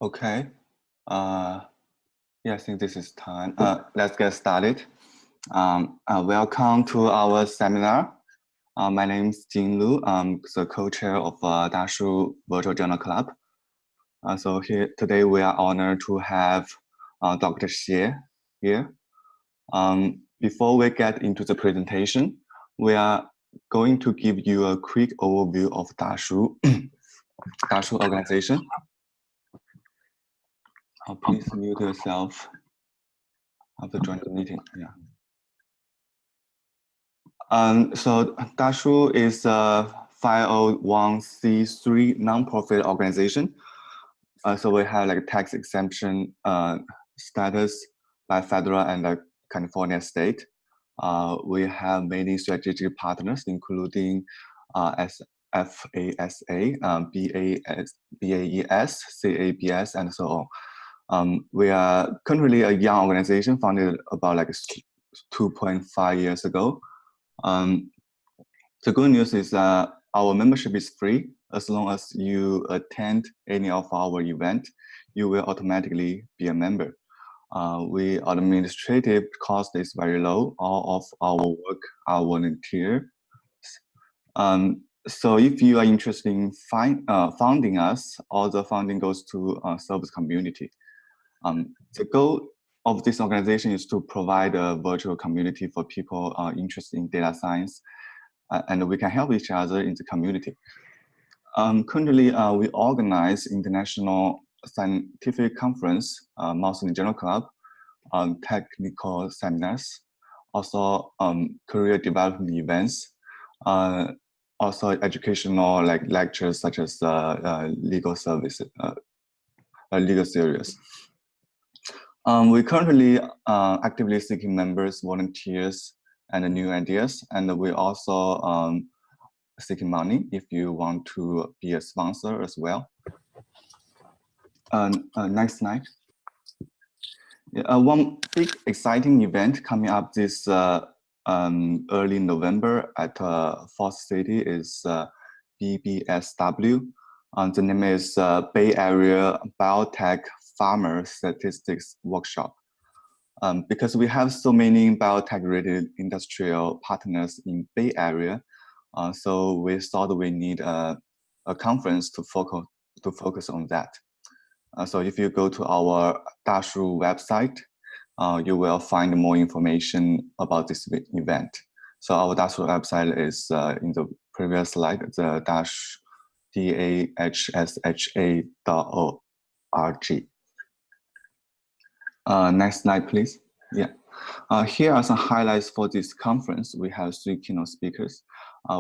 Okay. Yeah, I think this is time. Let's get started. Welcome to our seminar. My name is Jing Lu. I'm the co-chair of Dahshu Virtual Journal Club. So here today we are honored to have Dr. Xie here. Before we get into the presentation, we are going to give you a quick overview of Dahshu, Dahshu organization. Please mute yourself after joining the meeting. Yeah. So Dahshu is a 501c3 nonprofit organization. So we have like tax exemption status by federal and California state. We have many strategic partners, including FASA, BAES, CABS, and so on. We are currently a young organization founded about like 2.5 years ago. The good news is our membership is free. As long as you attend any of our events, you will automatically be a member. Administrative cost is very low. All of our work are volunteer. So if you are interested in founding us, all the funding goes to service community. The goal of this organization is to provide a virtual community for people interested in data science, and we can help each other in the community. Currently, we organize international scientific conference, mostly journal club, technical seminars, also career development events, also educational like lectures such as legal services, legal series. We currently actively seeking members, volunteers, and new ideas, and we also seeking money if you want to be a sponsor as well. Next slide. Yeah, one big exciting event coming up this early November at Fourth City is BBSW. The name is Bay Area Biotech Farmer Statistics Workshop. Because we have so many biotech-related industrial partners in Bay Area, so we thought we need a conference to focus on that. So if you go to our Dahshu website, you will find more information about this event. So our Dahshu website is in the previous slide, the dahsha.org. Next slide, please. Yeah. Here are some highlights for this conference. We have 3 keynote speakers.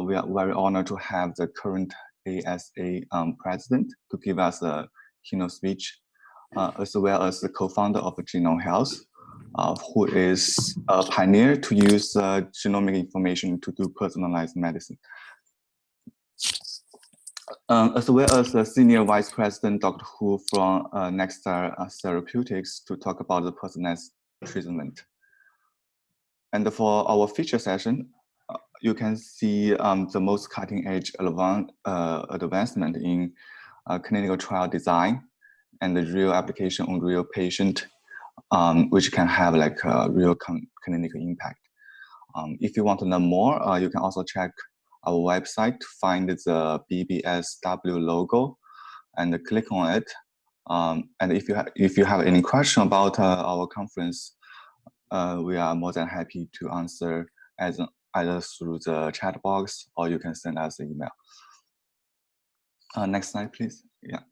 We are very honored to have the current ASA president to give us a keynote speech, as well as the co-founder of Genome Health, who is a pioneer to use genomic information to do personalized medicine. As well as the Senior Vice President, Dr. Hu from Nexstar Therapeutics to talk about the personalized treatment. And for our feature session, you can see the most cutting-edge advancement in clinical trial design and the real application on real patient, which can have like a real clinical impact. If you want to know more, you can also check our website to find the BBSW logo and click on it. And if you have any question about our conference, we are more than happy to answer either through the chat box or you can send us an email. Next slide, please. Yeah.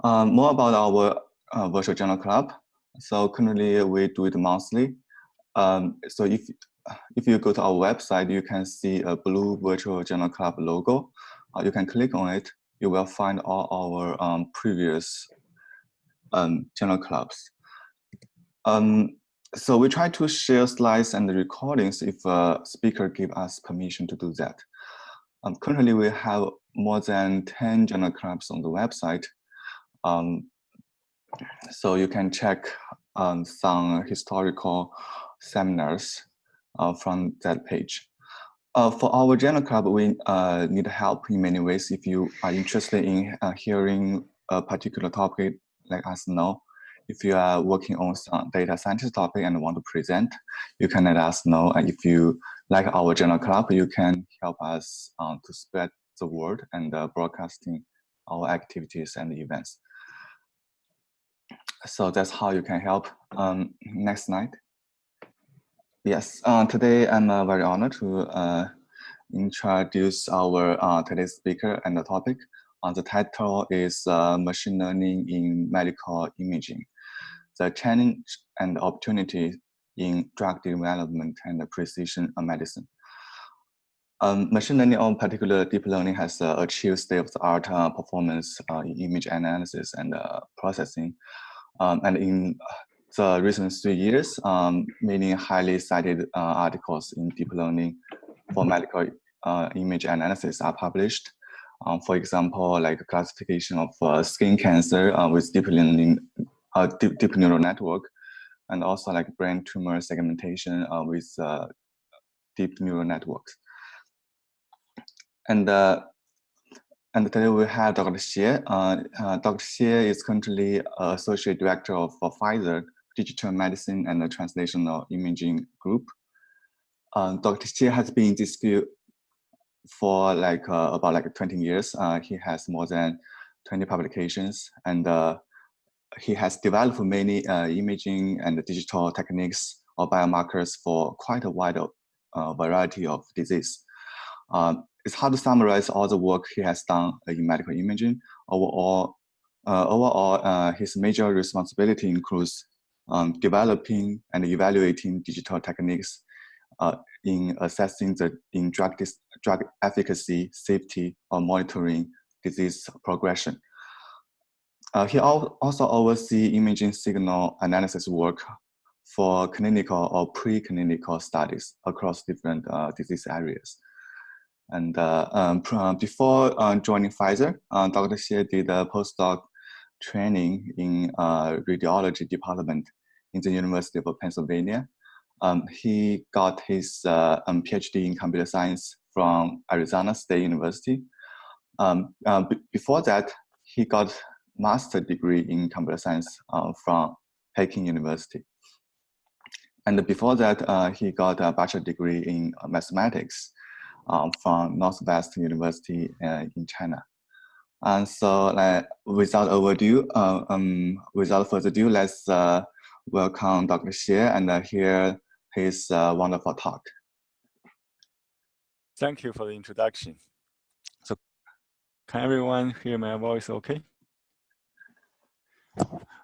More about our virtual journal club. So currently we do it monthly. So if you go to our website, you can see a blue virtual journal club logo. You can click on it. You will find all our previous journal clubs. So we try to share slides and recordings if a speaker gives us permission to do that. Currently, we have more than 10 journal clubs on the website. So you can check some historical seminars from that page. For our journal club, we need help in many ways. If you are interested in hearing a particular topic, let us know. If you are working on some data scientist topic and want to present, you can let us know. And if you like our general club, you can help us to spread the word and broadcasting our activities and events. So that's how you can help. Next slide. Yes, today I'm very honored to introduce our today's speaker and the topic. The title is Machine Learning in Medical Imaging, the Challenge and Opportunity in Drug Development and Precision Medicine. Machine learning, or particular deep learning, has achieved state-of-the-art performance in image analysis and processing. And in the recent 3 years, many highly cited articles in deep learning for medical image analysis are published. For example, like classification of skin cancer with deep learning, deep neural network, and also like brain tumor segmentation with deep neural networks. And today we have Dr. Xie. Dr. Xie is currently Associate Director of Pfizer Digital Medicine and Translational Imaging Group. Dr. Xie has been in this field for like about 20 years. He has more than 20 publications, and he has developed many imaging and digital techniques or biomarkers for quite a wide variety of disease. It's hard to summarize all the work he has done in medical imaging. Overall, his major responsibility includes developing and evaluating digital techniques in assessing in drug efficacy, safety, or monitoring disease progression. He also oversees imaging signal analysis work for clinical or preclinical studies across different disease areas. And before joining Pfizer, Dr. Xie did a postdoc training in radiology department in the University of Pennsylvania. He got his PhD in computer science from Arizona State University. Before that, he got master's degree in computer science from Peking University. And before that, he got a bachelor degree in mathematics from Northwest University in China. And so, without further ado, let's welcome Dr. Xie and hear his wonderful talk. Thank you for the introduction. So, can everyone hear my voice okay?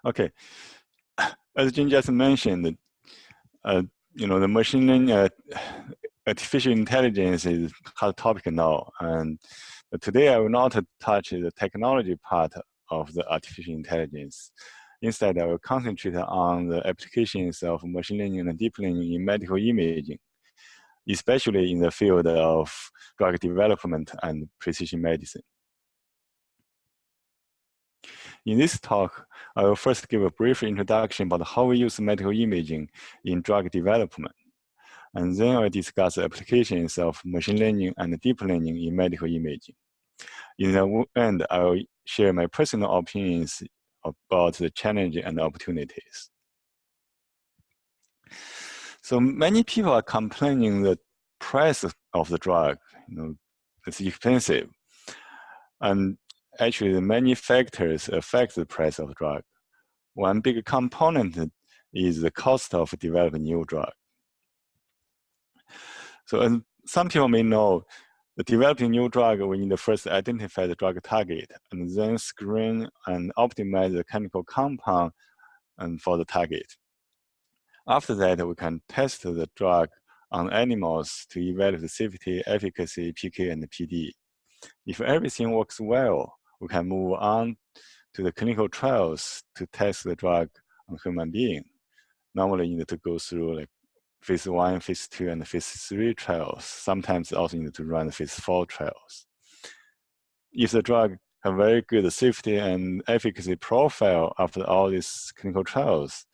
Okay. As Jin just mentioned, the machine learning, artificial intelligence is a hot topic now. And today I will not touch the technology part of the artificial intelligence. Instead, I will concentrate on the applications of machine learning and deep learning in medical imaging, especially in the field of drug development and precision medicine. In this talk, I will first give a brief introduction about how we use medical imaging in drug development. And then I'll discuss the applications of machine learning and deep learning in medical imaging. In the end, I'll share my personal opinions about the challenges and opportunities. So many people are complaining the price of the drug, it's expensive. And actually, many factors affect the price of drug. One big component is the cost of developing new drug. So some people may know that developing new drug, we need to first identify the drug target and then screen and optimize the chemical compound for the target. After that, we can test the drug on animals to evaluate the safety, efficacy, PK, and PD. If everything works well, we can move on to the clinical trials to test the drug on human being. Normally, you need to go through like phase 1, phase 2, and phase 3 trials. Sometimes also need to run phase 4 trials. If the drug have very good safety and efficacy profile after all these clinical trials,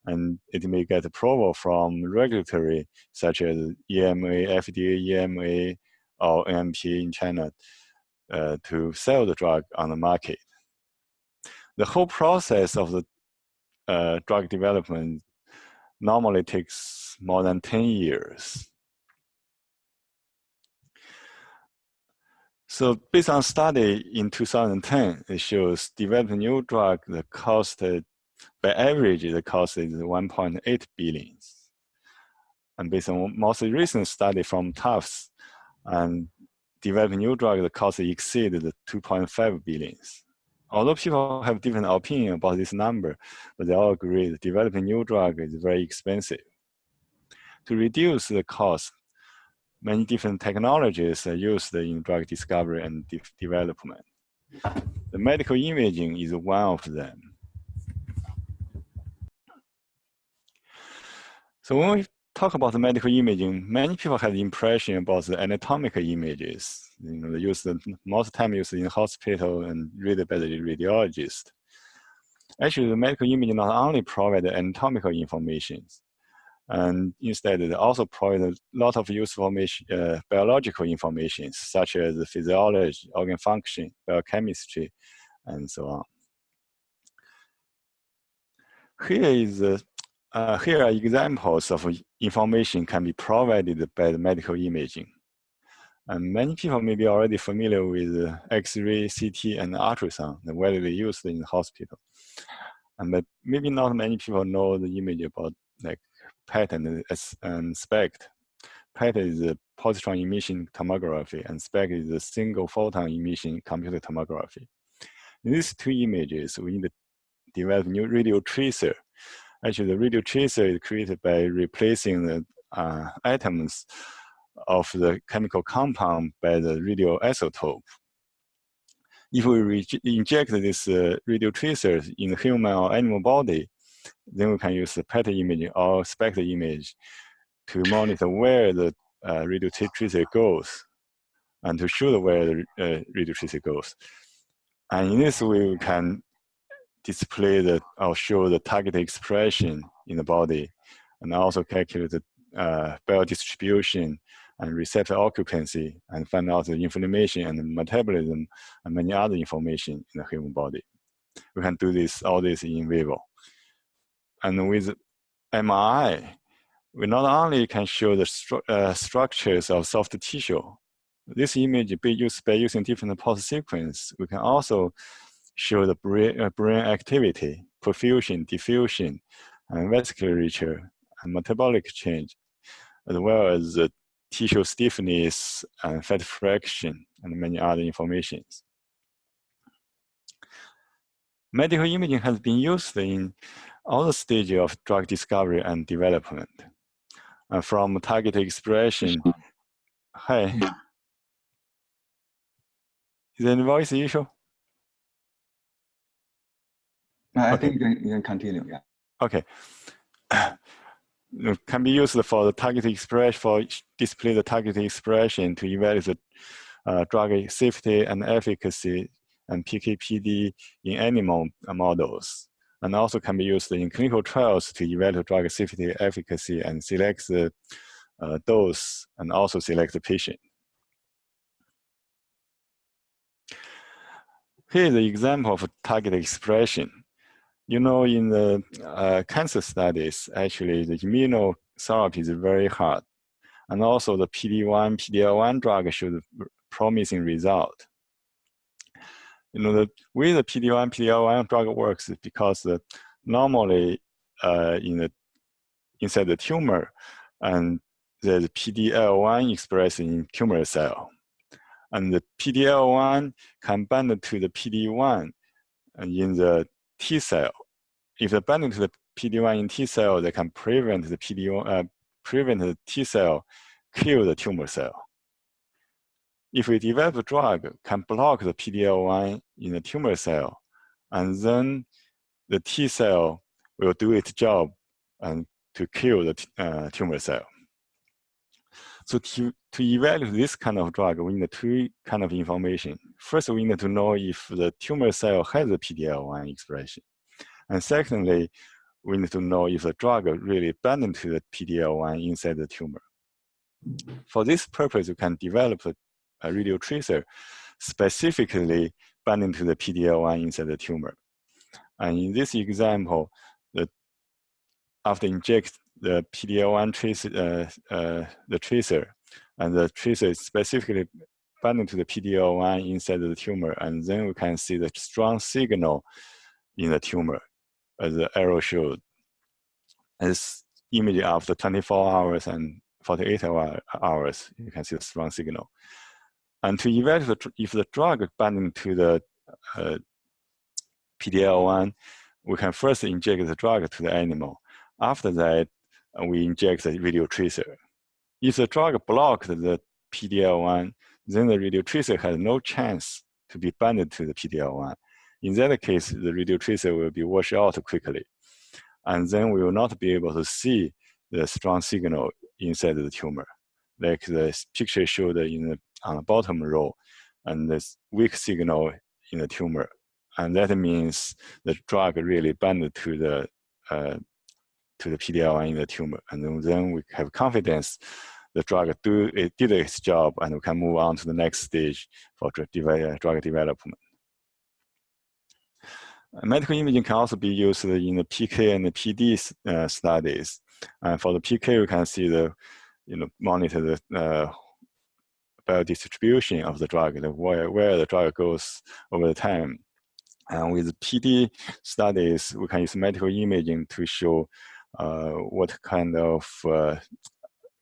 and it may get approval from regulatory, such as EMA, FDA, EMA, or NMPA in China, to sell the drug on the market. The whole process of the drug development normally takes more than 10 years. So based on study in 2010, it shows developing new drug, the cost, by average, the cost is 1.8 billion. And based on most recent study from Tufts, and developing new drug, the cost exceeded 2.5 billion. Although people have different opinion about this number, but they all agree that developing new drug is very expensive. To reduce the cost, many different technologies are used in drug discovery and development. The medical imaging is one of them. So when we talk about the medical imaging, many people have the impression about the anatomical images. They use most time used in hospital and read by the radiologist. Actually, the medical imaging not only provide anatomical information, and instead they also provide a lot of useful biological information, such as the physiology, organ function, biochemistry, and so on. Here are examples of information can be provided by the medical imaging. And many people may be already familiar with X-ray, CT, and ultrasound, widely used in the hospital. But maybe not many people know the image about like PET and SPECT. PET is a positron emission tomography, and SPECT is a single photon emission computed tomography. In these two images, we need to develop new radio tracer. Actually, the radio tracer is created by replacing the atoms of the chemical compound by the radioisotope. If we inject this radio tracers in the human or animal body, then we can use the PET image or SPECT image to monitor where the radio tracer goes and to show where the radio tracer goes. And in this way, we can display or show the target expression in the body, and also calculate the biodistribution and receptor occupancy, and find out the inflammation and metabolism and many other information in the human body. We can do all this in vivo. And with MRI, we not only can show the structures of soft tissue. This image by using different pulse sequence, we can also show the brain activity, perfusion, diffusion, and vasculature, and metabolic change, as well as the tissue stiffness and fat fraction, and many other informations. Medical imaging has been used in all the stages of drug discovery and development, from target expression. Hi. Is there any voice issue? I think you can continue, yeah. Okay. It can be used for the target expression, for display the target expression to evaluate the drug safety and efficacy and PK/PD in animal models. And also can be used in clinical trials to evaluate drug safety, efficacy, and select the dose, and also select the patient. Here is the example of target expression. In the cancer studies, actually the immunotherapy is very hard. And also the PD-1, PD-L1 drug showed promising result. The way the PD-1, PD-L1 drug works is because normally inside the tumor, and there's PD-L1 expressed in tumor cell. And the PD-L1 can bind to the PD-1 in the T cell. If they bind to the PD-1 in T cell, they can prevent the T cell kill the tumor cell. If we develop a drug, can block the PD-L1 in the tumor cell, and then the T cell will do its job and to kill the tumor cell. So to evaluate this kind of drug, we need two kind of information. First, we need to know if the tumor cell has a PD-L1 expression. And secondly, we need to know if the drug really binds to the PD-L1 inside the tumor. For this purpose, you can develop a radio tracer specifically binding to the PD-L1 inside the tumor. And in this example, after inject the PD-L1 the tracer, and the tracer is specifically binding to the PD-L1 inside the tumor, and then we can see the strong signal in the tumor, as the arrow showed. As image after 24 hours and 48 hours, you can see the strong signal. And to evaluate if the drug is binding to the PD-L1, we can first inject the drug to the animal. After that, we inject the radio tracer. If the drug blocks the PD-L1, then the radio tracer has no chance to be bound to the PD-L1. In that case, the radio tracer will be washed out quickly. And then we will not be able to see the strong signal inside the tumor, like the picture showed on the bottom row, and this weak signal in the tumor. And that means the drug really bound to the PD-L1 in the tumor. And then we have confidence the drug did its job, and we can move on to the next stage for drug development. Medical imaging can also be used in the PK and the PD studies. And for the PK, we can see monitor the biodistribution of the drug, where the drug goes over the time. And with PD studies, we can use medical imaging to show what kind of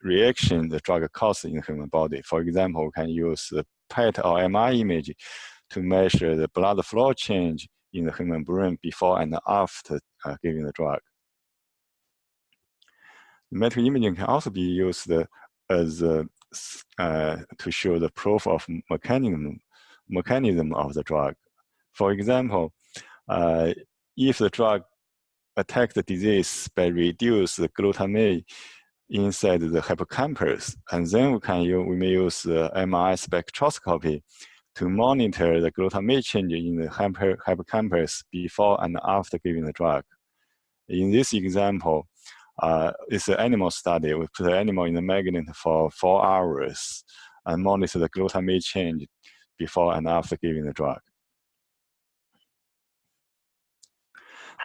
reaction the drug causes in the human body. For example, we can use the PET or MR image to measure the blood flow change in the human brain before and after giving the drug. Medical imaging can also be used as to show the proof of mechanism of the drug. For example, if the drug attacks the disease by reduce the glutamate inside the hippocampus, and then we may use the MRI spectroscopy to monitor the glutamate change in the hippocampus before and after giving the drug. In this example, it's an animal study. We put the animal in the magnet for 4 hours and monitor the glutamate change before and after giving the drug.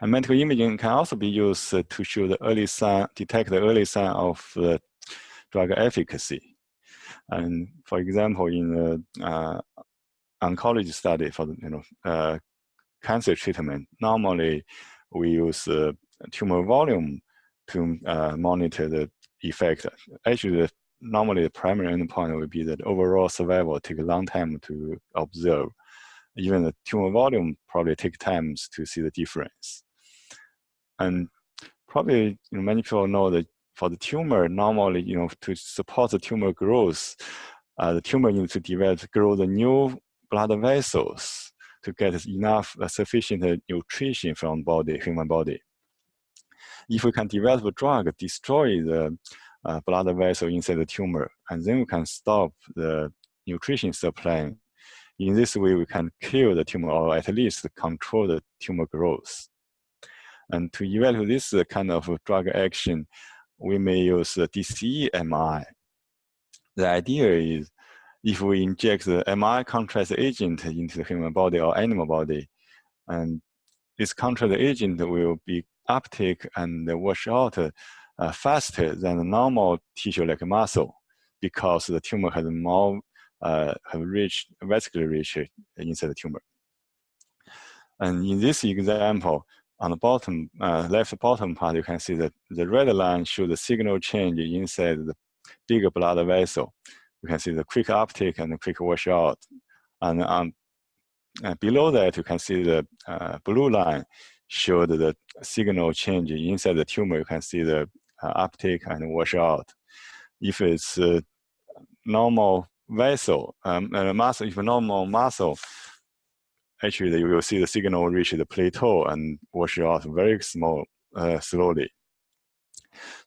And medical imaging can also be used to show the early sign, detect the early sign of the drug efficacy. And for example, in the oncology study for cancer treatment, normally we use tumor volume to monitor the effect. Actually, normally the primary endpoint would be that overall survival take a long time to observe. Even the tumor volume probably take times to see the difference. And probably many people know that for the tumor, normally to support the tumor growth, the tumor needs to grow the new blood vessels to get enough sufficient nutrition from human body. If we can develop a drug, destroy the blood vessel inside the tumor, and then we can stop the nutrition supply. In this way, we can kill the tumor, or at least control the tumor growth. And to evaluate this kind of drug action, we may use the DCE MRI. The idea is, if we inject the MRI contrast agent into the human body or animal body, and this contrast agent will be uptake and wash out faster than the normal tissue like muscle, because the tumor has more vascular reach inside the tumor. And in this example, on the bottom, left bottom part, you can see that the red line shows the signal change inside the bigger blood vessel. You can see the quick uptake and the quick washout. And below that, you can see the blue line showed the signal change inside the tumor. You can see the uptake and washout. If it's normal vessel, muscle, if normal muscle, actually you will see the signal reach the plateau and wash out very slowly.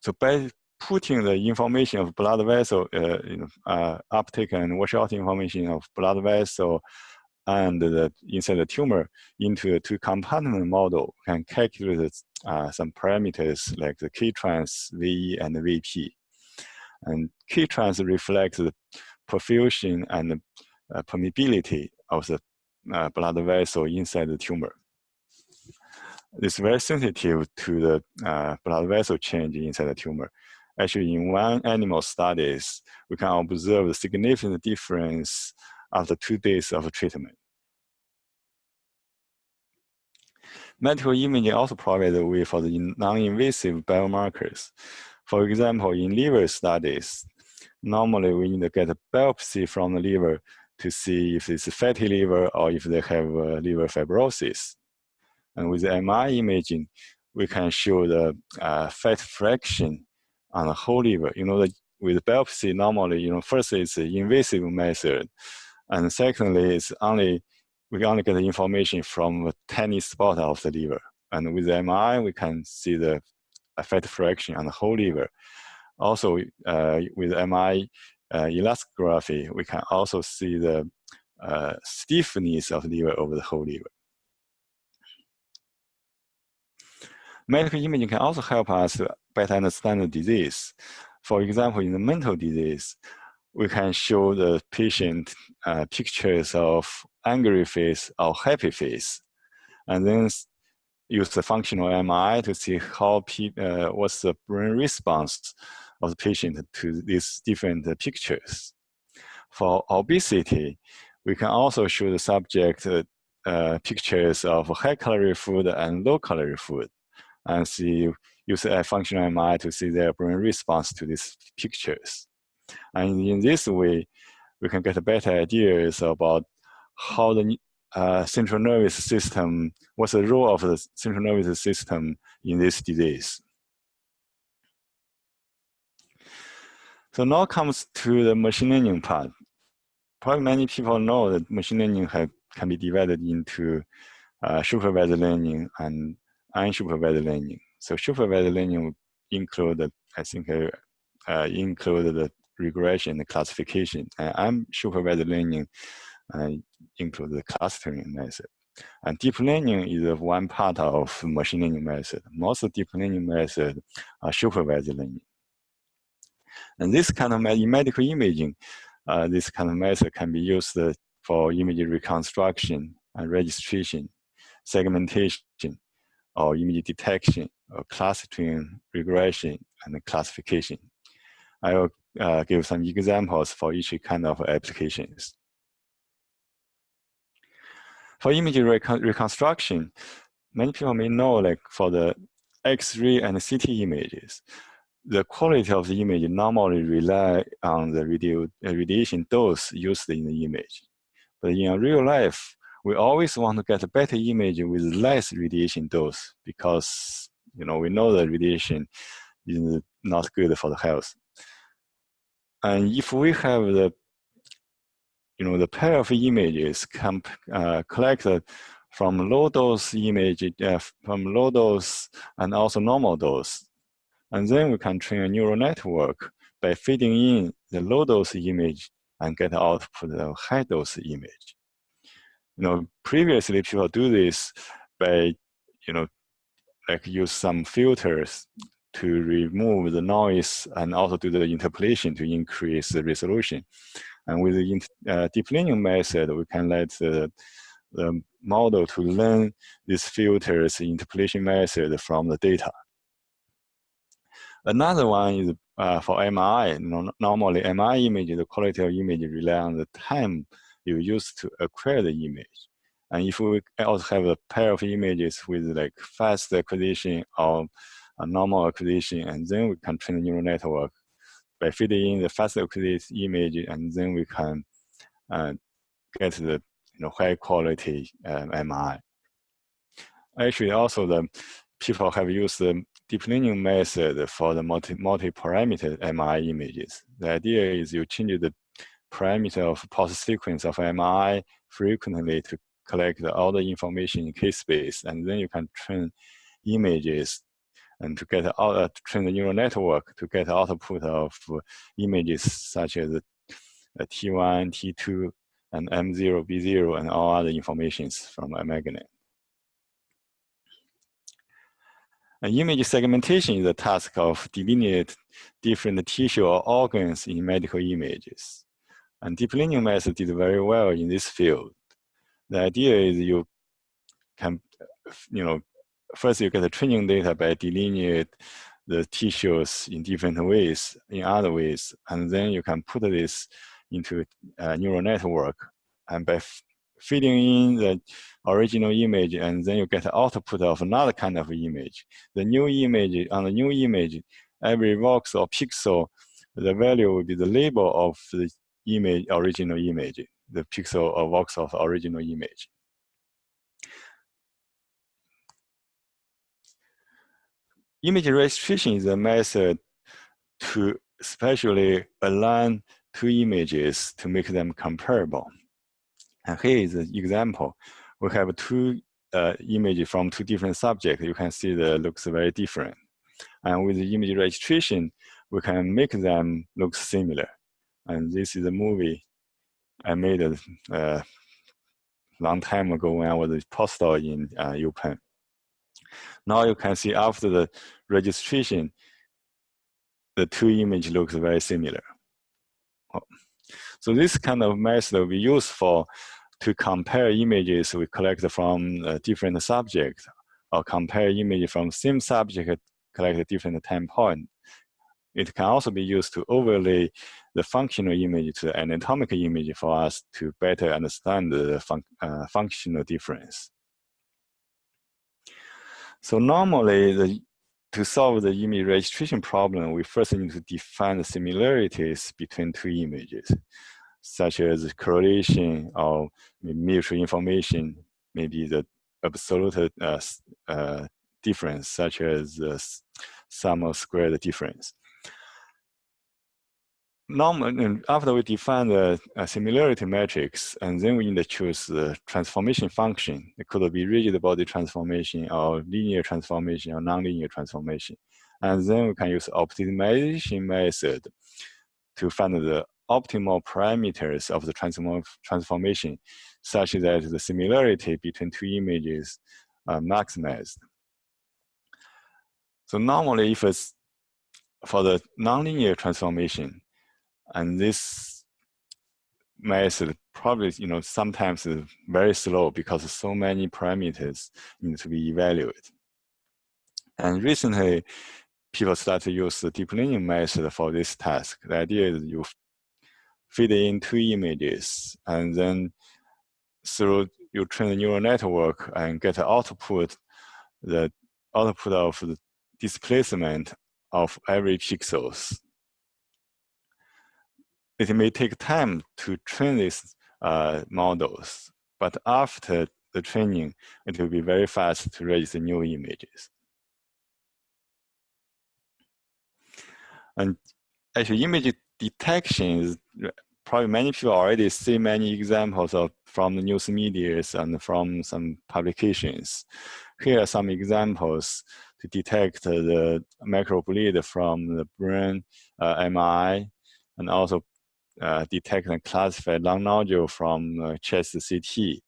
So by putting the information of blood vessel, uptake and washout information of blood vessel and inside the tumor into a two-compartment model, can calculate some parameters like the K-trans, VE, and VP. And K-trans reflects the perfusion and permeability of the blood vessel inside the tumor. It's very sensitive to the blood vessel change inside the tumor. Actually, in one animal studies, we can observe the significant difference after 2 days of treatment. Medical imaging also provides a way for the non-invasive biomarkers. For example, in liver studies, normally we need to get a biopsy from the liver to see if it's a fatty liver or if they have liver fibrosis. And with the MRI imaging, we can show the fat fraction on the whole liver. With biopsy, normally, first it's an invasive method, and secondly, we only get the information from a tiny spot of the liver. And with the MRI, we can see the fat fraction on the whole liver. Also, with MRI elastography, we can also see the stiffness of the liver over the whole liver. Medical imaging can also help us to better understand the disease. For example, in the mental disease, we can show the patient pictures of angry face or happy face, and then use the functional MRI to see how what's the brain response of the patient to these different pictures. For obesity, we can also show the subject pictures of high-calorie food and low-calorie food, and use a functional MRI to see their brain response to these pictures. And in this way, we can get better ideas about how the central nervous system, what's the role of the central nervous system in this disease. So now comes to the machine learning part. Probably many people know that machine learning can be divided into supervised learning and unsupervised learning. So supervised learning would include, I think, include the regression and classification. And unsupervised learning include the clustering method. And deep learning is one part of machine learning method. Most deep learning methods are supervised learning. And this kind of in medical imaging, this kind of method can be used for image reconstruction and registration, segmentation, or image detection, or clustering, regression, and classification. I will give some examples for each kind of applications. For image reconstruction, many people may know, like for the X-ray and CT images, the quality of the image normally rely on the radiation dose used in the image. But in real life, we always want to get a better image with less radiation dose because we know that radiation is not good for the health. And if we have the pair of images collected from low dose image, from low dose and also normal dose, and then we can train a neural network by feeding in the low dose image and get output of high dose image. Previously people do this by, like use some filters to remove the noise and also do the interpolation to increase the resolution. And with the deep learning method, we can let the model to learn these filters interpolation method from the data. Another one is for MRI. Normally, MRI image, the quality of image rely on the time you use to acquire the image. And if we also have a pair of images with like fast acquisition or a normal acquisition, and then we can train the neural network by feeding in the fast acquisition image, and then we can get the high quality MRI. Actually, also the people have used the deep learning method for the multi-parameter MRI images. The idea is you change the parameter of pulse sequence of MRI frequently to collect all the information in K-space, and then you can train images and to get train the neural network to get output of images such as T1, T2, and M0, B0, and all other informations from a magnet. And image segmentation is the task of delineate different tissue or organs in medical images. And deep learning method did very well in this field. The idea is you can, first you get the training data by delineate the tissues in different ways, in other ways, and then you can put this into a neural network, and by feeding in the original image, and then you get the output of another kind of image. The new image, on the new image, every voxel or pixel, the value will be the label of the image, original image, the pixel or voxel of the original image. Image registration is a method to spatially align two images to make them comparable. And here is an example. We have two images from two different subjects. You can see the looks very different. And with the image registration, we can make them look similar. And this is a movie I made a long time ago when I was a postdoc in UPenn. Now you can see after the registration, the two images look very similar. So this kind of method we use to compare images we collect from different subjects, or compare images from same subject collect a different time point. It can also be used to overlay the functional image to the anatomical image for us to better understand the functional difference. So normally, to solve the image registration problem, we first need to define the similarities between two images, such as correlation or mutual information, maybe the absolute difference, such as the sum of squared difference. Normally, after we define the similarity matrix, and then we need to choose the transformation function. It could be rigid body transformation or linear transformation or nonlinear transformation. And then we can use optimization method to find the optimal parameters of the transformation, such that the similarity between two images are maximized. So normally, if it's for the nonlinear transformation, and this method probably, sometimes is very slow because so many parameters need to be evaluated. And recently, people start to use the deep learning method for this task. The idea is you feed in two images, and then through you train the neural network and get the output of the displacement of every pixels. It may take time to train these models, but after the training, it will be very fast to register new images. And actually, image detection is probably many people already see many examples from the news media and from some publications. Here are some examples to detect the microbleed from the brain MRI, and also detect and classify lung nodule from chest CT,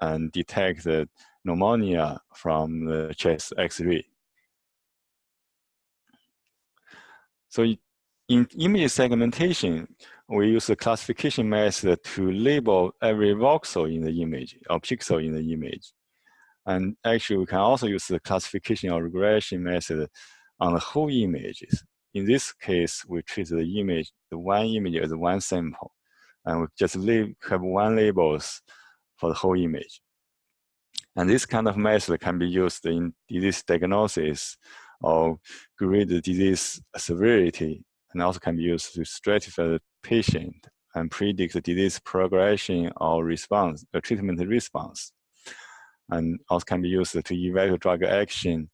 and detect the pneumonia from the chest X-ray. So in image segmentation, we use the classification method to label every voxel in the image or pixel in the image. And actually, we can also use the classification or regression method on the whole images. In this case, we treat the one image as one sample, and we just have one labels for the whole image. And this kind of method can be used in disease diagnosis or grade the disease severity, and also can be used to stratify the patient and predict the disease progression or response, the treatment response. And also can be used to evaluate drug action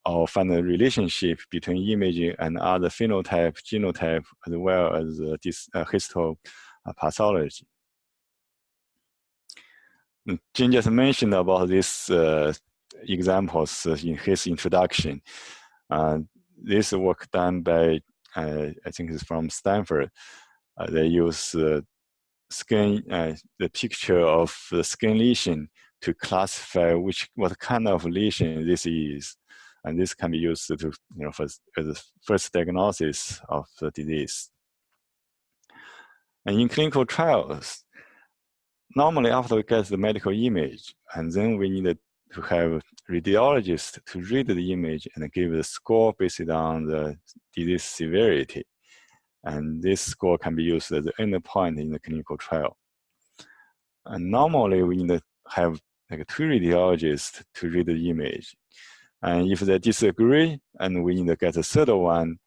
or find a relationship between imaging and other phenotype, genotype, as well as histopathology. Jin just mentioned about these examples in his introduction. This work done by, I think it's from Stanford. They use the picture of the skin lesion to classify what kind of lesion this is. And this can be used to, as the first diagnosis of the disease. And in clinical trials, normally after we get the medical image, and then we need to to have radiologists to read the image and give the score based on the disease severity. And this score can be used as the endpoint in the clinical trial. And normally we need to have like 2 radiologists to read the image. And if they disagree, and we need to get a third one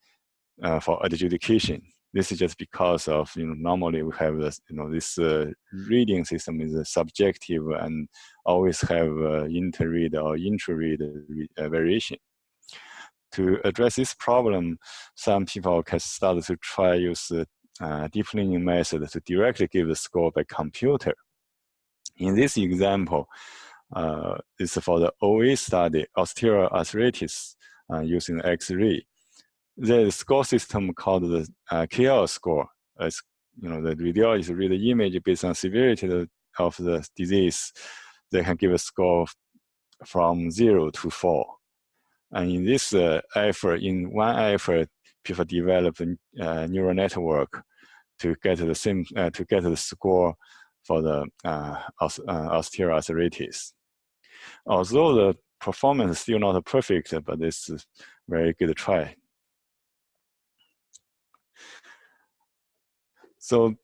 for adjudication. This is just because of, normally we have this, this reading system is subjective and always have inter-read or intra-read variation. To address this problem, some people can start to try use deep learning method to directly give the score by computer. In this example, it's for the OA study, osteoarthritis, using X-ray. There's a score system called the KL score. It's, the radiologist read the image based on severity of the disease. They can give a score from 0 to 4. And in this effort, in one effort, people develop a neural network to get the same to get the score for the osteoarthritis. Although the performance is still not perfect, but it's a very good try. So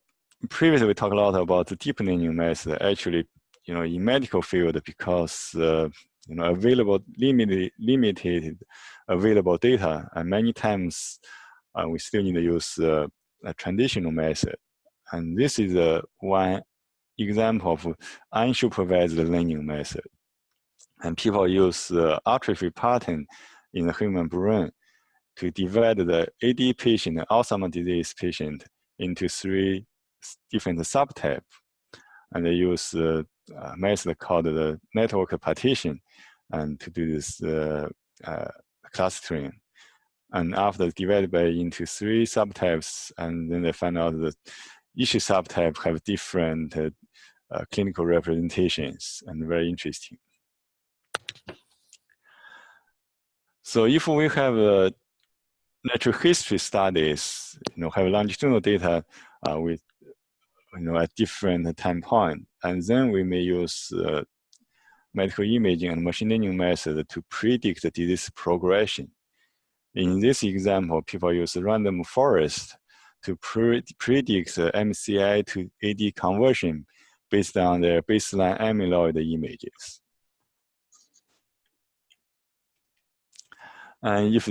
previously we talked a lot about the deep learning method. Actually, in medical field, because available limited available data, and many times we still need to use a translational method. And this is one example of unsupervised learning method. And people use atrophy pattern in the human brain to divide the AD patient, Alzheimer's disease patient, into 3 different subtypes. And they use a method called the network partition and to do this clustering. And after divided by into 3 subtypes, and then they find out that each subtype have different clinical representations, and very interesting. So if we have natural history studies, have longitudinal data with, at different time point, and then we may use medical imaging and machine learning method to predict the disease progression. In this example, people use random forest to predict the MCI to AD conversion based on their baseline amyloid images. And if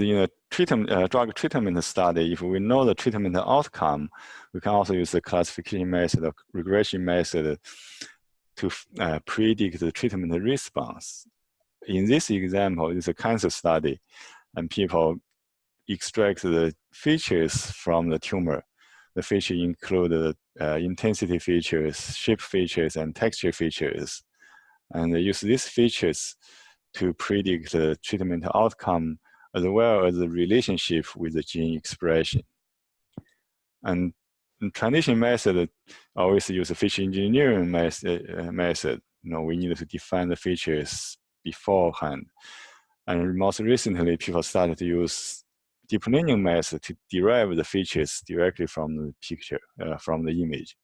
drug treatment study, if we know the treatment outcome, we can also use the classification method or regression method to predict the treatment response. In this example, it's a cancer study, and people extract the features from the tumor. The features include intensity features, shape features, and texture features. And they use these features to predict the treatment outcome as well as the relationship with the gene expression. And the translation method always use a feature engineering method. We need to define the features beforehand. And most recently, people started to use deep learning method to derive the features directly from the picture, from the image.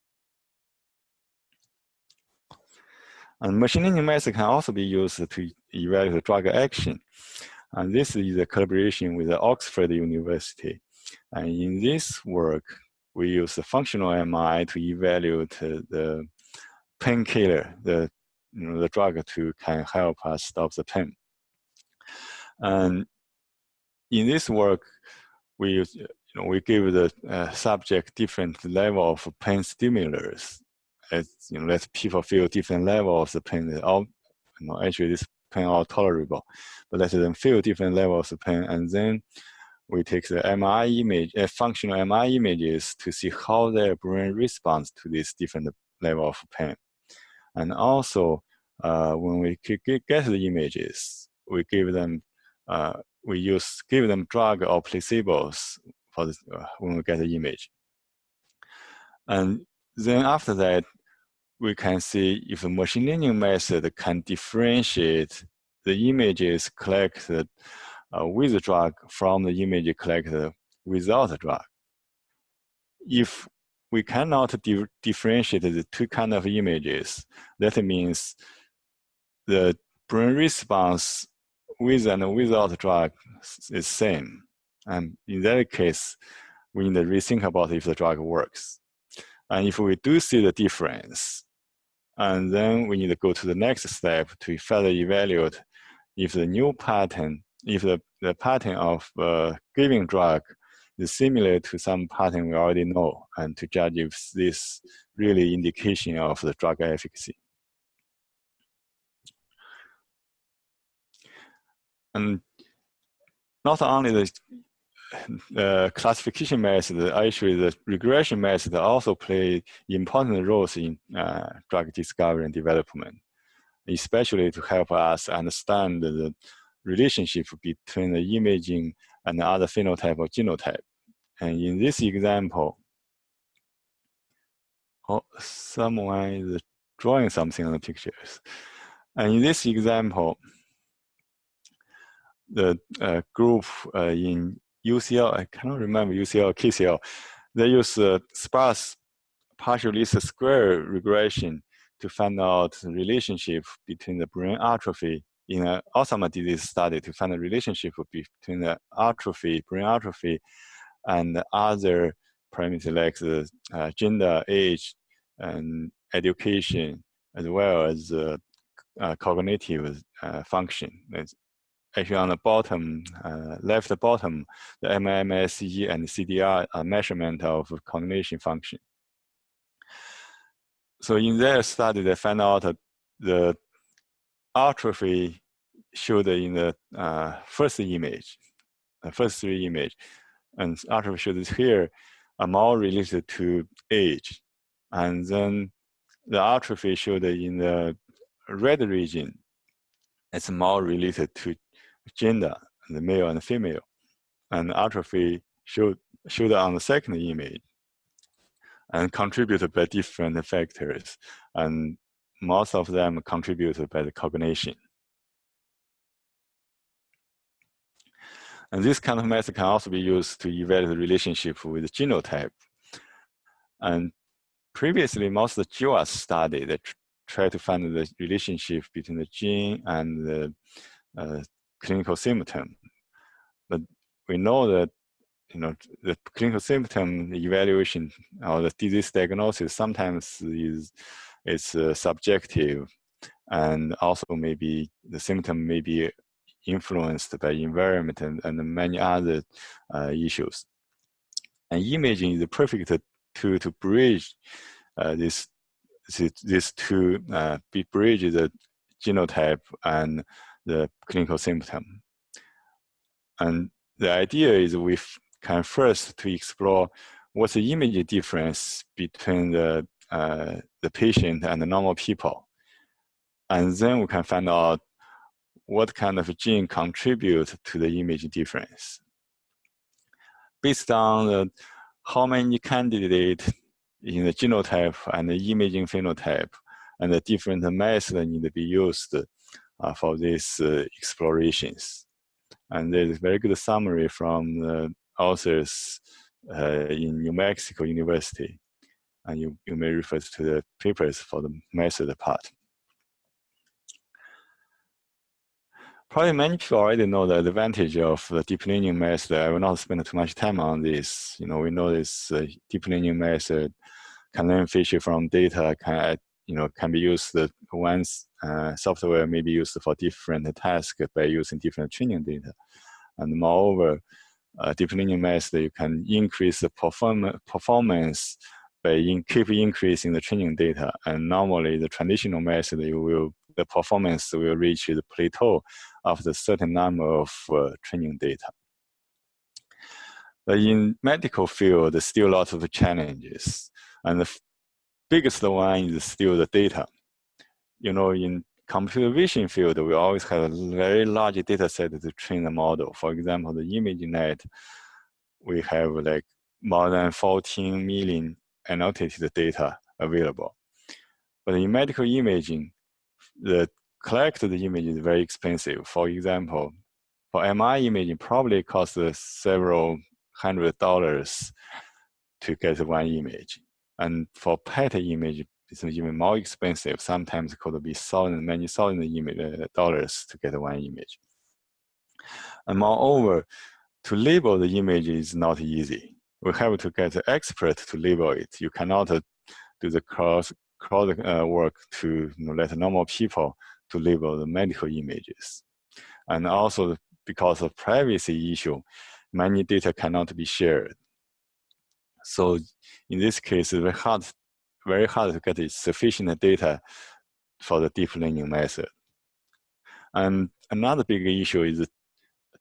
And machine learning method can also be used to evaluate drug action. And this is a collaboration with the Oxford University. And in this work, we use the functional MRI to evaluate the painkiller, the drug can help us stop the pain. And in this work, we give the subject different level of pain stimulus. As let people feel different levels of pain. Actually this pain are tolerable, but let them feel different levels of pain, and then we take the MRI image, functional MRI images, to see how their brain responds to this different level of pain. And also, when we get the images, we give them give them drug or placebos for this, when we get the image. And then after that, we can see if the machine learning method can differentiate the images collected with the drug from the image collected without the drug. If we cannot differentiate the 2 kinds of images, that means the brain response with and without drug is same. And in that case, we need to rethink about if the drug works. And if we do see the difference, and then we need to go to the next step to further evaluate if the new pattern, if the pattern of giving drug is similar to some pattern we already know, and to judge if this really indication of the drug efficacy. And not only the classification method, actually the regression method also play important roles in drug discovery and development, especially to help us understand the relationship between the imaging and the other phenotype or genotype. And in this example, someone is drawing something on the pictures. And in this example, the group in UCL, I cannot remember UCL or KCL, they use sparse partial least square regression to find out the relationship between the brain atrophy in an Alzheimer's disease study, to find the relationship between the atrophy, brain atrophy, and other parameters like the gender, age, and education, as well as cognitive function. That's actually on the bottom, left bottom, the MMSE and CDR are measurement of cognition function. So in their study, they found out that the atrophy showed in the first image, the first three images, and atrophy showed here are more related to age. And then the atrophy showed in the red region, it's more related to gender, the male and the female. And atrophy showed on the second image and contributed by different factors. And most of them contributed by the cognition. And this kind of method can also be used to evaluate the relationship with the genotype. And previously, most of the GWAS study that try to find the relationship between the gene and the clinical symptom. But we know that the clinical symptom evaluation or the disease diagnosis sometimes is subjective, and also maybe the symptom may be influenced by environment and many other issues. And imaging is perfect to bridge this to bridge the genotype and the clinical symptom. And the idea is we can first to explore what's the image difference between the patient and the normal people. And then we can find out what kind of gene contribute to the image difference. Based on how many candidates in the genotype and the imaging phenotype, and the different methods need to be used for these explorations. And there's a very good summary from the authors in New Mexico University. And you may refer to the papers for the method part. Probably many people already know the advantage of the deep learning method. I will not spend too much time on this. We know this deep learning method can learn feature from data, can be used once software may be used for different tasks by using different training data. And moreover, deep learning method, you can increase the performance by keep increasing the training data. And normally the traditional method, the performance will reach the plateau after a certain number of training data. But in medical field, there's still lots of challenges. And the biggest one is still the data. In computer vision field, we always have a very large data set to train the model. For example, the ImageNet, we have like more than 14 million annotated data available. But in medical imaging, the collected image is very expensive. For example, for MRI imaging, probably costs several $100 to get one image. And for PET image, it's even more expensive. Sometimes it could be many thousand dollars to get one image. And moreover, to label the image is not easy. We have to get an expert to label it. You cannot do the cross work to let normal people to label the medical images. And also because of privacy issue, many data cannot be shared. So in this case, it's very hard to get sufficient data for the deep learning method. And another big issue is the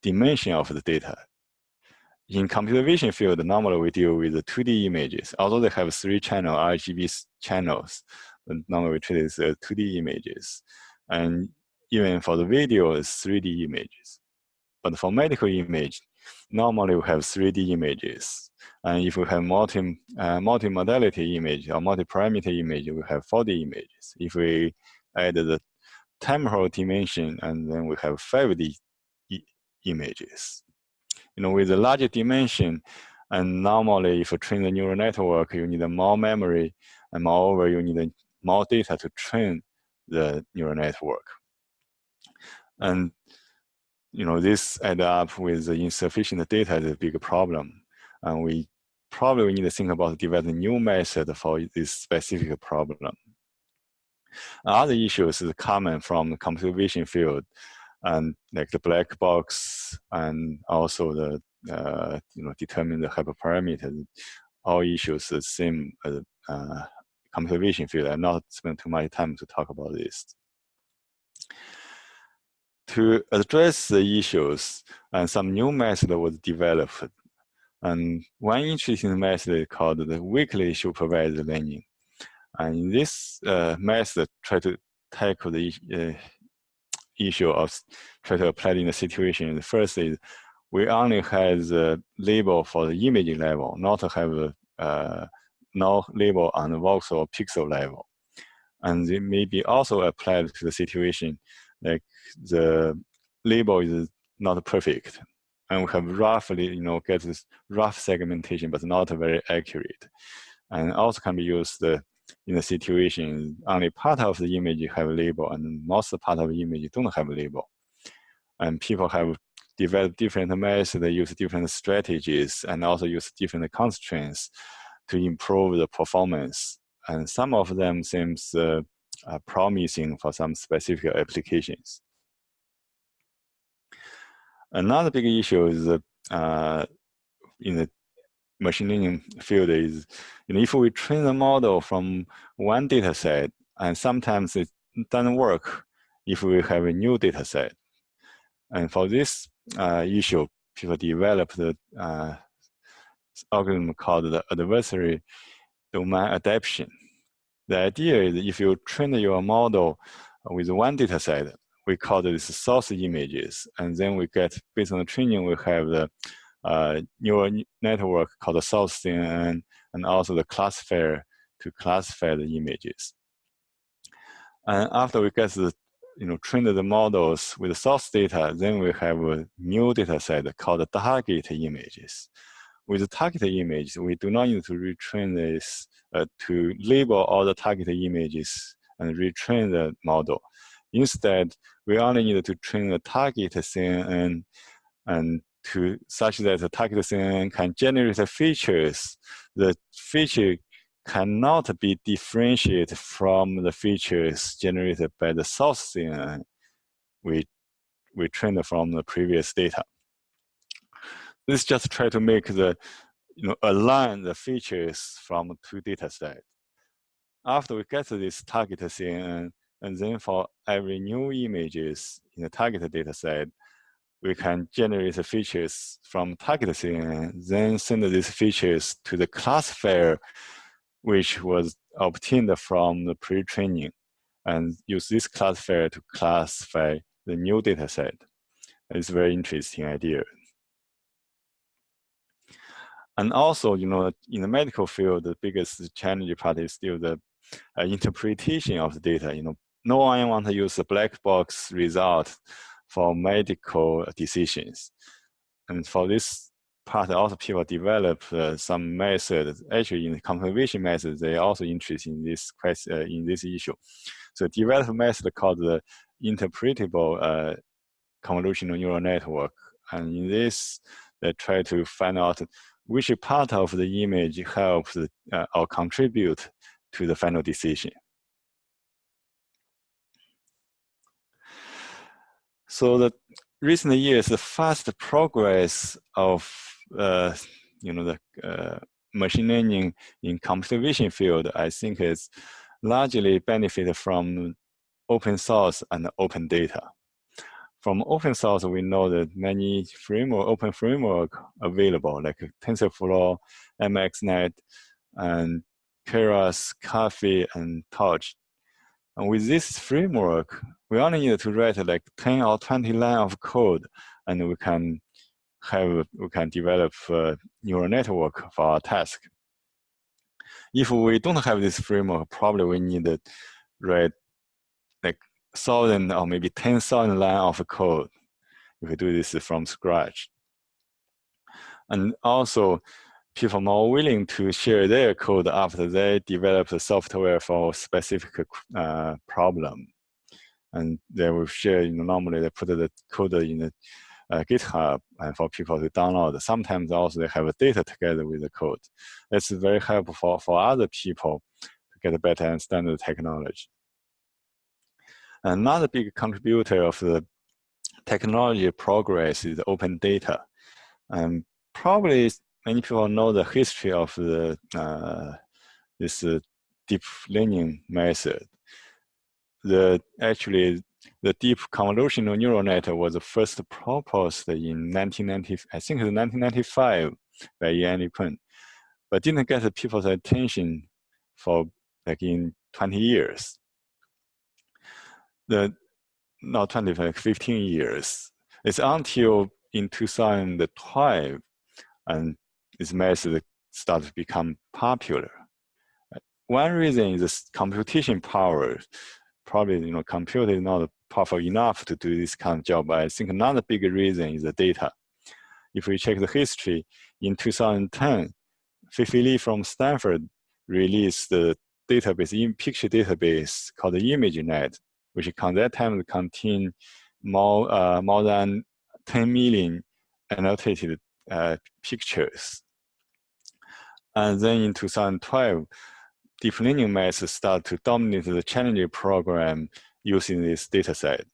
dimension of the data. In computer vision field, normally we deal with the 2D images. Although they have 3-channel RGB channels, but normally we treat it as 2D images. And even for the video, it's 3D images. But for medical image, normally we have 3D images. And if we have multi-modality image or multi-parameter image, we have 4D images. If we add the temporal dimension, and then we have 5D images. With a larger dimension, and normally if you train the neural network, you need more memory, and moreover, you need more data to train the neural network. And this add up with the insufficient data is a big problem. And we probably need to think about developing new method for this specific problem. Other issues is common from the computer vision field, and like the black box, and also the determine the hyperparameters. All issues the same as computer vision field. I'm not spend too much time to talk about this. To address the issues, and some new method was developed. And one interesting method is called the weakly supervised learning. And in this method, try to tackle the issue of try to apply in the situation. The first is we only have the label for the image level, not have no label on the voxel or pixel level. And they may be also applied to the situation like the label is not perfect. And we have roughly, get this rough segmentation, but not very accurate. And also can be used in the situation, only part of the image have a label, and most part of the image don't have a label. And people have developed different methods, they use different strategies, and also use different constraints to improve the performance. And some of them seems promising for some specific applications. Another big issue is in the machine learning field is, if we train the model from one data set, and sometimes it doesn't work if we have a new data set. And for this issue, people developed the algorithm called the adversary domain adaptation. The idea is if you train your model with one data set, we call this source images, and then we get, based on the training, we have the neural network called the source CNN, and also the classifier to classify the images. And after we get the train the models with the source data, then we have a new data set called the target images. With the target image, we do not need to retrain this to label all the target images and retrain the model. Instead, we only need to train the target CNN and to such that the target CNN can generate the features. The feature cannot be differentiated from the features generated by the source CNN we trained from the previous data. This just try to make the align the features from two data sets. After we get this target CNN, and then for every new images in the target data set, we can generate the features from target CNN, then send these features to the classifier, which was obtained from the pre-training, and use this classifier to classify the new data set. It's a very interesting idea. And also, in the medical field, the biggest challenge part is still the interpretation of the data. No one wants to use the black box result for medical decisions. And for this part, also people develop some methods. Actually, in the conservation methods, they also interested in this question, in this issue. So develop a method called the Interpretable convolutional neural network. And in this, they try to find out which part of the image helps or contribute to the final decision. So the recent years, the fast progress of the machine learning in computer vision field, I think is largely benefited from open source and open data. From open source, we know that many open framework available, like TensorFlow, MXNet, and Keras, Caffe, and Torch. And with this framework, we only need to write like 10 or 20 lines of code, and we can develop a neural network for our task. If we don't have this framework, probably we need to write like 1,000 or maybe 10,000 lines of code if we do this from scratch. And also, people are more willing to share their code after they develop the software for a specific problem. And they will share, normally they put the code in the GitHub and for people to download. Sometimes also they have data together with the code. It's very helpful for other people to get a better understanding of the technology. Another big contributor of the technology progress is open data. And probably many people know the history of the this deep learning method. Actually, the deep convolutional neural network was first proposed in 1995 by Yan Kun, but didn't get people's attention for like in 20 years. Not 25, 15 years. It's until in 2012 and this method started to become popular. One reason is this computation power. Probably, computer is not powerful enough to do this kind of job. But I think another big reason is the data. If we check the history, in 2010, Fei Li from Stanford released the database, picture database called the ImageNet, which at that time contained more than 10 million annotated pictures. And then in 2012, deep learning methods started to dominate the Challenger program using this data set.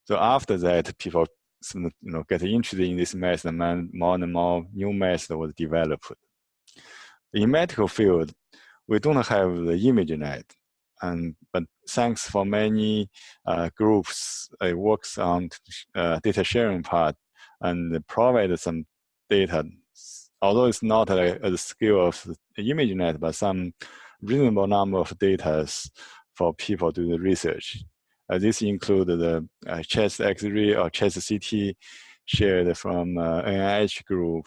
So after that, people get interested in this method, and more new methods was developed. In medical field, we don't have the ImageNet, but thanks for many groups, it works on data sharing part and provide some data. Although it's not at the scale of ImageNet, but some reasonable number of data for people to do the research. This includes the chest X-ray or chest CT shared from NIH group,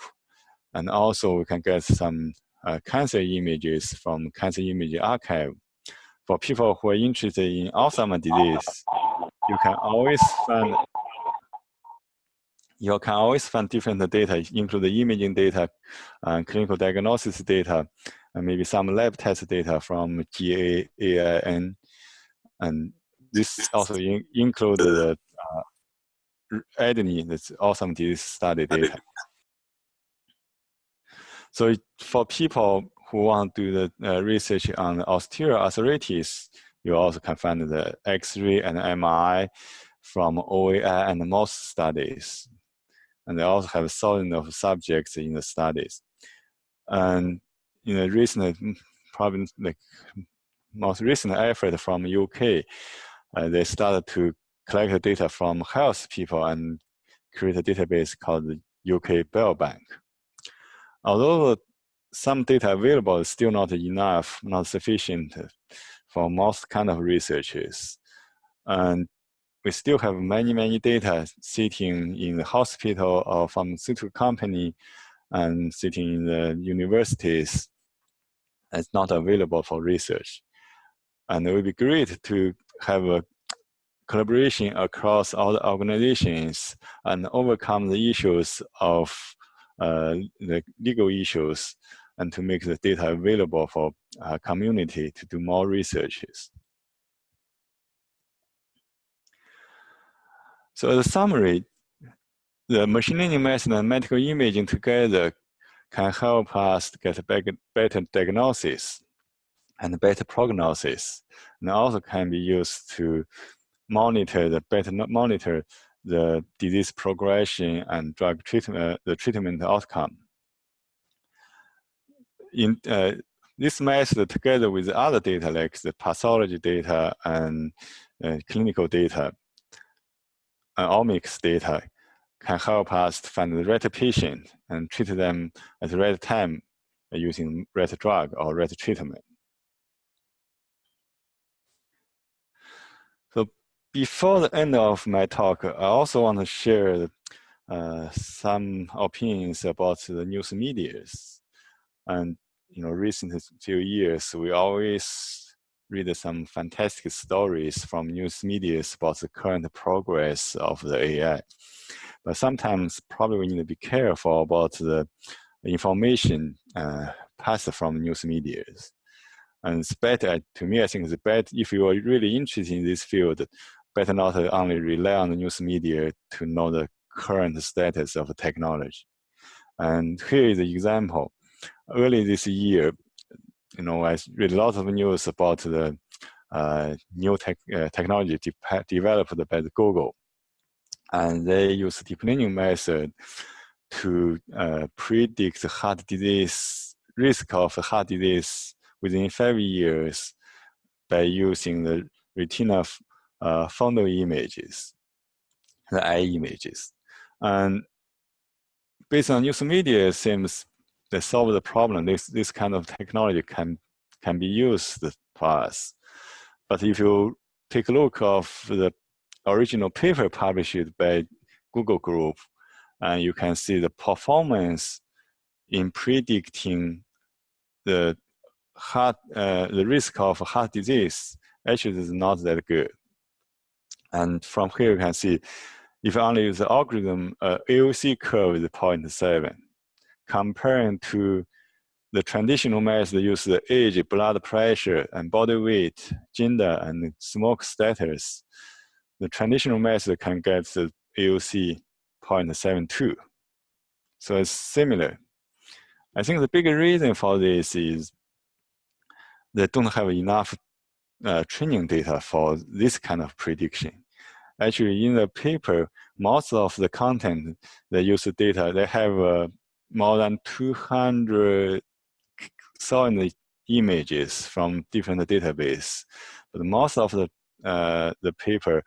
and also we can get some cancer images from Cancer Image Archive. For people who are interested in Alzheimer's disease, you can always find different data, include the imaging data, clinical diagnosis data, and maybe some lab test data from GAAIN. And this also includes the ADNI, that's Alzheimer's disease study data. So for people who want to do the research on osteoarthritis, you also can find the X-ray and MRI from OAI and MOS studies. And they also have thousands of subjects in the studies. And in a recent, probably like most recent effort from UK, they started to collect data from health people and create a database called the UK Biobank. Although some data available is still not enough, not sufficient for most kind of researchers. And we still have many data sitting in the hospital or pharmaceutical company and sitting in the universities. It's not available for research. And it would be great to have a collaboration across all the organizations and overcome the issues of the legal issues and to make the data available for community to do more researches. So as a summary, the machine learning method and medical imaging together can help us to get a better diagnosis and better prognosis, and also can be used to monitor the disease progression and drug treatment, the treatment outcome. In this method, together with other data like the pathology data and clinical data, and omics data, can help us to find the right patient and treat them at the right time using right drug or right treatment. So before the end of my talk, I also want to share some opinions about the news medias. And recent few years, we always read some fantastic stories from news medias about the current progress of the AI. But sometimes probably we need to be careful about the information passed from news medias. And it's better, to me, I think it's better if you are really interested in this field, better not only rely on the news media to know the current status of technology. And here is an example. Early this year, I read a lot of news about the new technology developed by Google. And they use the deep learning method to predict the heart disease, risk of heart disease within 5 years by using the retina fundal images, the eye images. And based on news media, it seems they solve the problem. This kind of technology can be used for us. But if you take a look of the original paper published by Google Group, and you can see the performance in predicting the risk of heart disease actually is not that good. And from here you can see, if you only use the algorithm, AOC curve is 0.7, comparing to the traditional method use the age, blood pressure, and body weight, gender, and smoke status. The traditional method can get the AOC 0.72. So it's similar. I think the big reason for this is they don't have enough training data for this kind of prediction. Actually, in the paper, most of the content they use the data, they have more than 200,000 images from different databases. But most of the paper,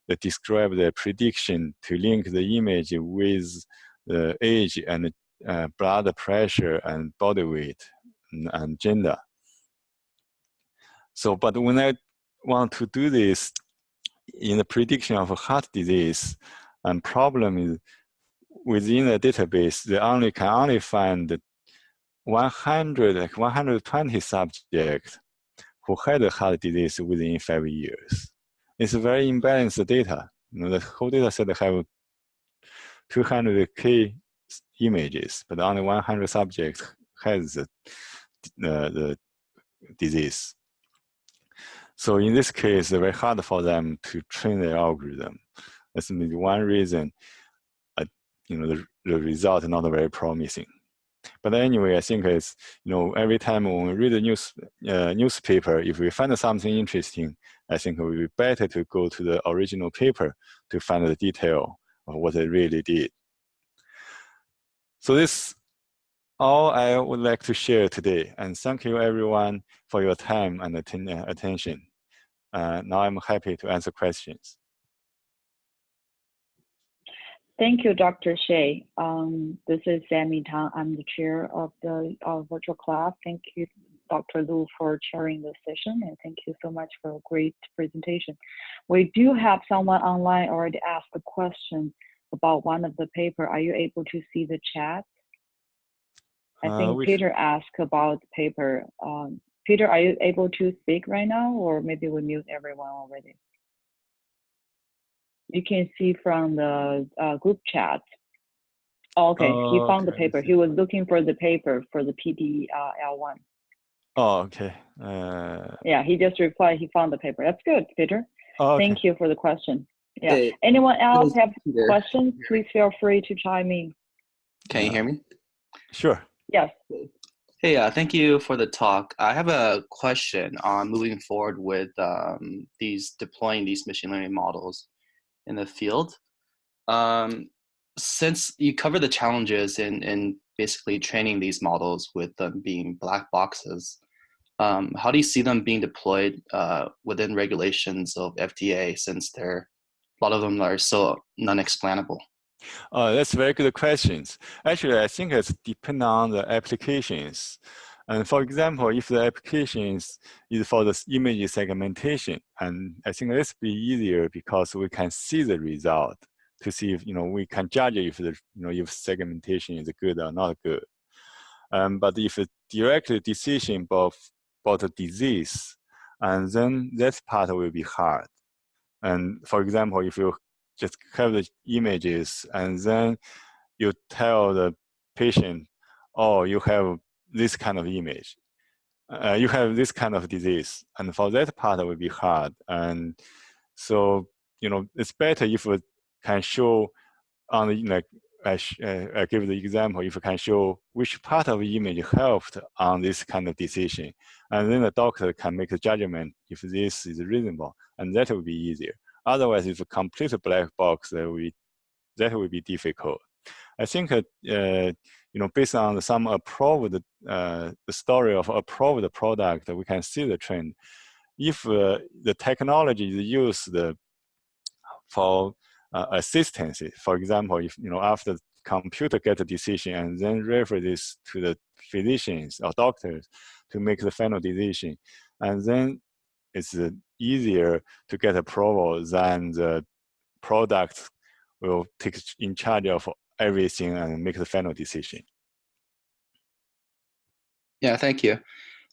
they describe the prediction to link the image with the age and blood pressure and body weight and gender. So, but when I want to do this in the prediction of heart disease, and problem is within the database, they can only find 120 subjects who had a heart disease within 5 years. It's very imbalanced data. The whole data set have 200K images, but only 100 subjects has the disease. So in this case, it's very hard for them to train their algorithm. That's maybe one reason, the result is not very promising. But anyway, I think it's, every time when we read a newspaper, if we find something interesting, I think it would be better to go to the original paper to find the detail of what it really did. So this all I would like to share today. And thank you everyone for your time and attention. Now I'm happy to answer questions. Thank you, Dr. Shea. This is Sammy Tang. I'm the chair of the virtual class. Thank you, Dr. Lu, for chairing this session, and thank you so much for a great presentation. We do have someone online already asked a question about one of the paper. Are you able to see the chat? I think Peter asked about the paper. Peter, are you able to speak right now, or maybe we mute everyone already? You can see from the group chat. Oh, okay, he found the Okay, paper. He was looking for the paper for the PD-L1. Oh, okay. Yeah, he just replied he found the paper. That's good, Peter. Okay. Thank you for the question. Yeah. Hey, Anyone else have Peter. questions? Please feel free to chime in. Can you hear me? Sure. Yes. Hey, thank you for the talk. I have a question on moving forward with deploying these machine learning models in the field. Since you cover the challenges in basically training these models with them being black boxes, how do you see them being deployed within regulations of FDA, since a lot of them are so non-explainable? That's very good questions. Actually, I think it's depend on the applications. And for example, if the applications is for the image segmentation, and I think this be easier because we can see the result to see if we can judge if the if segmentation is good or not good. But if it's directly decision about the disease, and then that part will be hard. And for example, if you just have the images and then you tell the patient, oh, you have this kind of image, you have this kind of disease, and for that part it will be hard. And so it's better if we can show on the I give the example, if you can show which part of the image helped on this kind of decision, and then the doctor can make a judgment if this is reasonable, and that will be easier. Otherwise, if a complete black box, that will be difficult. I think based on some approved the story of approved product, we can see the trend. If the technology is used for assistance, for example, if after computer get a decision and then refer this to the physicians or doctors to make the final decision, and then it's easier to get approval than the product will take in charge of everything and make the final decision. Yeah, thank you.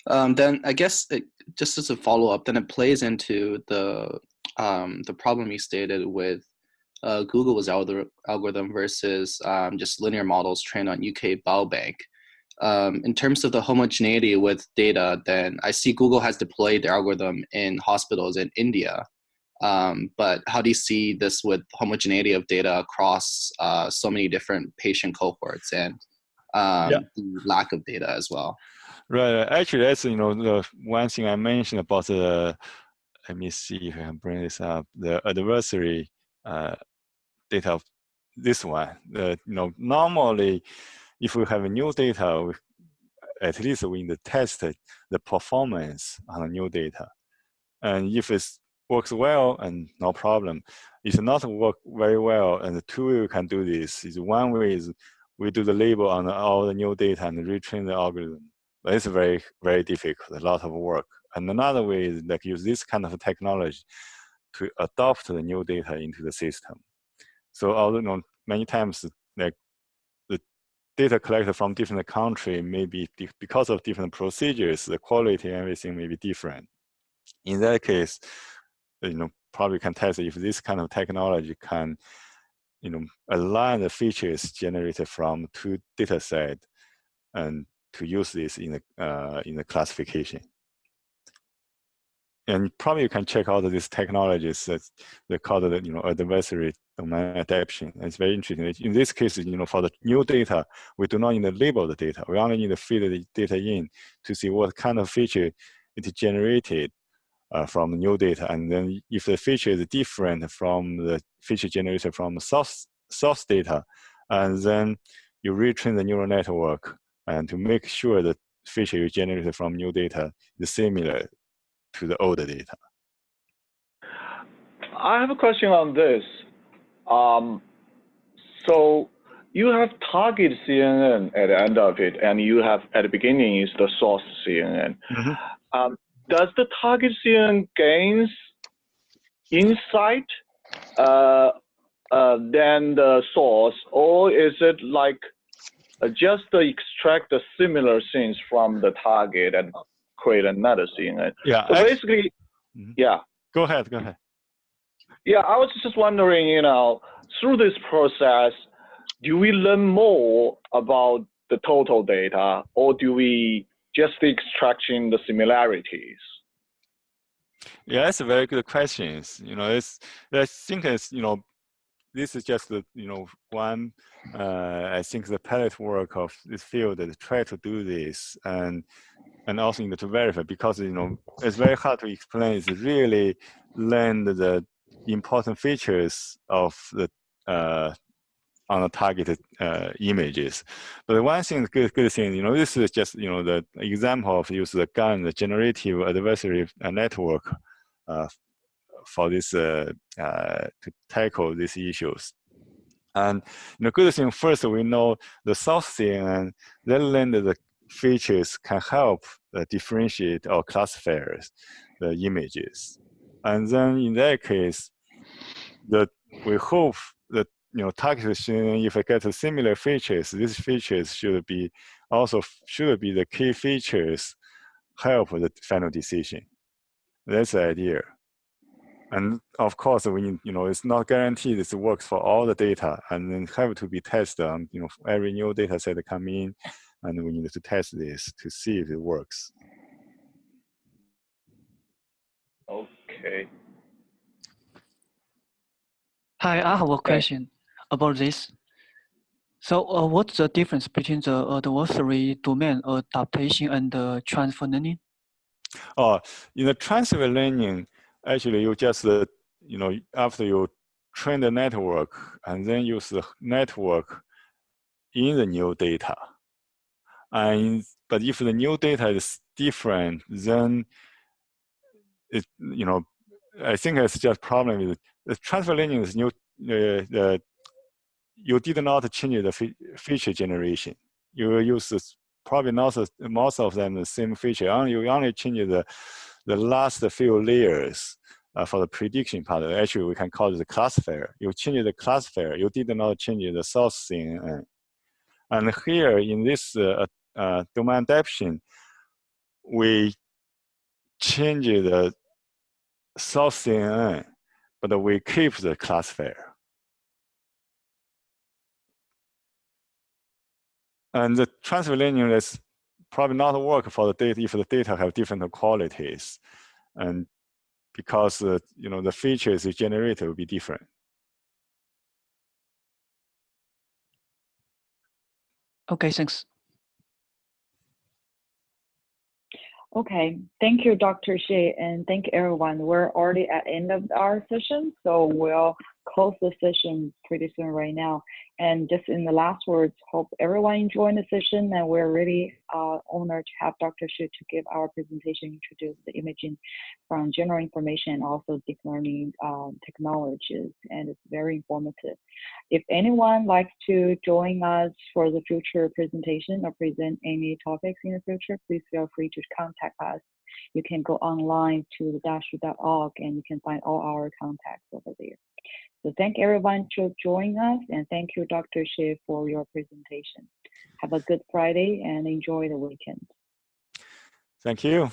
Then I guess just as a follow-up, then it plays into the problem you stated with Google's algorithm versus just linear models trained on UK Biobank. In terms of the homogeneity with data, then I see Google has deployed the algorithm in hospitals in India. But how do you see this with homogeneity of data across so many different patient cohorts and the lack of data as well? Right. Actually, that's the one thing I mentioned about the. Let me see if I can bring this up. The adversary data of this one. Normally, if we have new data, at least we need to test the performance on the new data. And if it works well, and no problem. If it not work very well, and the two way we can do this is one way is we do the label on all the new data and retrain the algorithm. But it's very, very difficult, a lot of work. And another way is like use this kind of technology to adopt the new data into the system. So although many times like the data collected from different country may be because of different procedures, the quality and everything may be different. In that case, probably can test if this kind of technology can align the features generated from two data sets and to use this in the classification. And probably you can check out these technologies that they call the adversary domain adaptation. It's very interesting. In this case, for the new data, we do not need to label the data. We only need to feed the data in to see what kind of feature it generated from the new data. And then if the feature is different from the feature generated from source data, and then you retrain the neural network and to make sure that feature you generated from new data is similar to the older data. I have a question on this. So you have target CNN at the end of it, and you have at the beginning is the source CNN. Mm-hmm. Does the target CNN gains insight than the source, or is it like just to extract the similar things from the target and create another CNN? Yeah. So basically, yeah. Go ahead. Yeah, I was just wondering, through this process, do we learn more about the total data, or do we just extracting the similarities? Yeah, that's a very good question. You know, I think it's, you know, this is just the, you know, one, I think the pilot work of this field that try to do this and also, you know, to verify, because, you know, it's very hard to explain. It's really learn the important features of the on the targeted images. But one thing, good thing, you know, this is just, you know, the example of use the GAN, the generative adversary network, for this to tackle these issues. And the good thing, first, we know the source CNN, then learn the features can help differentiate or classify the images. And then in that case, we hope that, you know, targeted CNN, if I get similar features, these features should be the key features help the final decision. That's the idea. And of course, you know, it's not guaranteed this works for all the data, and then have to be tested on, you know, every new data set that come in, and we need to test this to see if it works. Okay. Hi, I have a question about this. So what's the difference between the adversary domain adaptation and transfer learning? Oh, in the transfer learning, actually you just, you know, after you train the network and then use the network in the new data. But if the new data is different, then it, you know, I think it's just problem with the transfer learning is new. You did not change the feature generation. You use probably not most of them the same feature. You only change the last few layers for the prediction part. Actually, we can call it the classifier. You change the classifier. You did not change the source CNN. And here in this domain adaptation, we change the source CNN, but we keep the classifier. And the transfer learning is probably not work for the data if the data have different qualities, and because you know, the features you generate will be different. Okay, thanks. Okay, thank you, Dr. Xie, and thank you, everyone. We're already at the end of our session, so we'll close the session pretty soon right now. And just in the last words, hope everyone enjoyed the session, and we're really honored to have Dr. Xie to give our presentation, introduce the imaging from general information and also deep learning technologies, and it's very informative. If anyone likes to join us for the future presentation or present any topics in the future, please feel free to contact us. You can go online to the Dahshu.org and you can find all our contacts over there. So thank everyone for joining us, and thank you, Dr. Xie, for your presentation. Have a good Friday and enjoy the weekend. Thank you.